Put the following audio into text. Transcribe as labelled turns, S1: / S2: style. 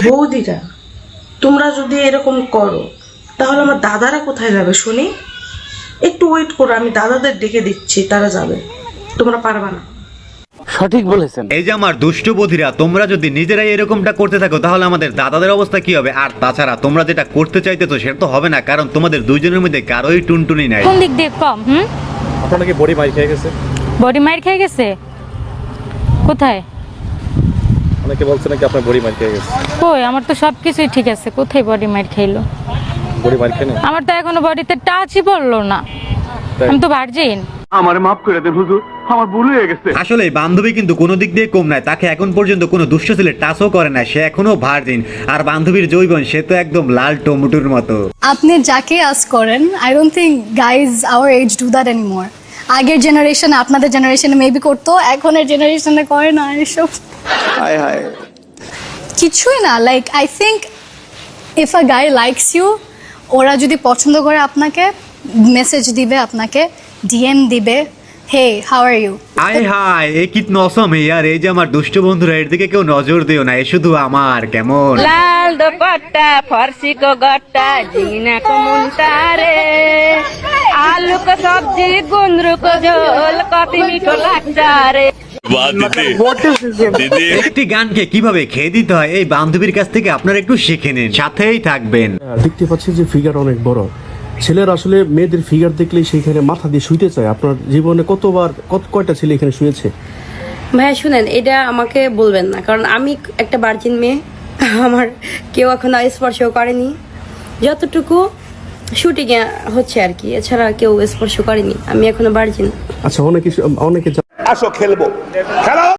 S1: বৌদিরা তোমরা যদি এরকম করো তাহলে আমার দাদারা কোথায় যাবে শুনি? একটু ওয়েট করো, আমি দাদাদের ডেকে দিচ্ছি, তারা যাবে, তোমরা পারবা না।
S2: সঠিক বলেছেন।
S3: এই যে আমার দুষ্টু বধিরা, তোমরা যদি নিজেরাই এরকমটা করতে থাকো তাহলে আমাদের দাদাদের অবস্থা কি হবে? আর তাছাড়া তোমরা যেটা করতে চাইতেছো সেটা তো হবে না, কারণ তোমাদের দুইজনের মধ্যে কারোই টুনটুনি নাই।
S4: কোন দিক দিয়ে কম?
S5: আপনার নাকি বডি মার খেয়ে গেছে?
S4: বডি মার খেয়ে গেছে? কোথায়?
S5: অনেকে বলছে নাকি আপনার বডি মার খেয়ে গেছে।
S4: কই, আমার তো সবকিছুই ঠিক আছে, কোথায় বডি মার খাইলো?
S5: বডি মার খেয়ে
S4: আমার তো এখনো বডিতে টাচই পড়লো না, আমি তো ভার্জিন।
S2: আমারে মাফ করে দেন হুজুর, আমার ভুল হয়ে গেছে।
S3: আসলে বান্ধবী কিন্তু কোনো দিক দিয়ে কম নাই, তাকে এখন পর্যন্ত কোনো দুষ্ট ছেলে টাচও করে না, সে এখনো ভার্জিন। আর বান্ধবীর যৌবন, সে তো একদম লাল টমেটোর মতো।
S6: আপনি যাকে আজ করেন, I don't think guys our age do that anymore. আগের জেনারেশন, আপনাদের জেনারেশনে মেবি করতো, এখনের জেনারেশনে করে না এসব।
S2: হায় হায়,
S6: কিছুই না। Like I think if a guy likes you, ওরা যদি পছন্দ করে আপনাকে, মেসেজ দিবে, আপনাকে ডিএম দিবে, হে হাউ আর ইউ।
S3: আয় হায়, এ কিতনা অসম হে यार। এই যে আমার দুষ্ট বন্ধুরা, এর দিকে কেউ নজর দিও না, এ শুধু আমার কেমন।
S7: লাল দোপাট্টা ফর্সি কো গট্টা জিনা কো মুন্তারে আলু কো সবজি গুন্দরু কো ঝোল কফি মিঠো লাগতারে।
S3: একটি গানকে কিভাবে খেয়ে দিতে হয় এই বান্ধবীর কাছ থেকে আপনারা একটু শিখে নিন, সাথেই থাকবেন।
S8: দেখতে পাচ্ছি যে ফিগার অনেক বড়। ছেলেরা আসলে মেয়েদের ফিগার দেখলেই সেইখানে মাথা দিয়ে শুইতে চায়। আপনার জীবনে কয়টা ছেলে এখানে শুয়েছে?
S9: ভাইয়া শুনেন, এটা আমাকে বলবেন না, কারণ আমি একটা ভার্জিন মেয়ে, আমার কেউ এখনো স্পর্শ করেনি। যতটুকু শুটিংয়ে হচ্ছে আর কি, এছাড়া কেউ স্পর্শ করেনি, আমি এখনো ভার্জিন।
S8: আচ্ছা, অনেকে
S2: আসো খেলবো খেলা।